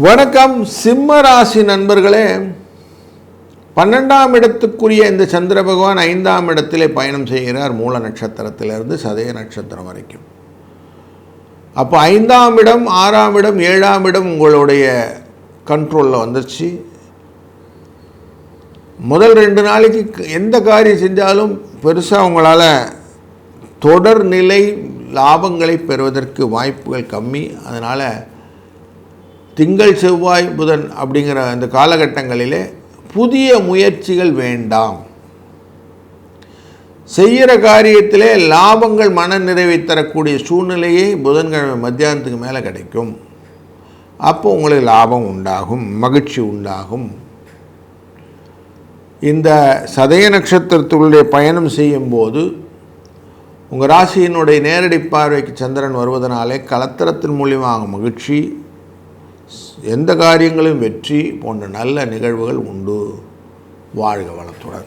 வணக்கம் சிம்ம ராசி நண்பர்களே. 12ஆம் இடத்துக்குரிய இந்த சந்திர பகவான் 5ஆம் இடத்திலே பயணம் செய்கிறார். மூல நட்சத்திரத்திலிருந்து சதய நட்சத்திரம் வரைக்கும். அப்போ 5ஆம் இடம், 6ஆம் இடம், 7ஆம் இடம் உங்களுடைய கண்ட்ரோலில் வந்துருச்சு. முதல் 2 நாளைக்கு எந்த காரியம் செஞ்சாலும் பெருசாக உங்களால் தொடர்நிலை லாபங்களை பெறுவதற்கு வாய்ப்புகள் கம்மி. அதனால் திங்கள் செவ்வாய் புதன் அப்படிங்கிற அந்த காலகட்டங்களிலே புதிய முயற்சிகள் வேண்டாம். செய்கிற காரியத்திலே லாபங்கள் மன நிறைவை தரக்கூடிய சூழ்நிலையை புதன்கிழமை மத்தியானத்துக்கு மேலே கிடைக்கும். அப்போ உங்களுக்கு லாபம் உண்டாகும், மகிழ்ச்சி உண்டாகும். இந்த சதய நட்சத்திரத்துடைய பயணம் செய்யும்போது உங்கள் ராசியினுடைய நேரடி பார்வைக்கு சந்திரன் வருவதனாலே கலத்திரத்தின் மூலியமாக மகிழ்ச்சி, எந்த காரியங்களும் வெற்றி போன்ற நல்ல நிகழ்வுகள் உண்டு. வாழ்க வளத்துடன்.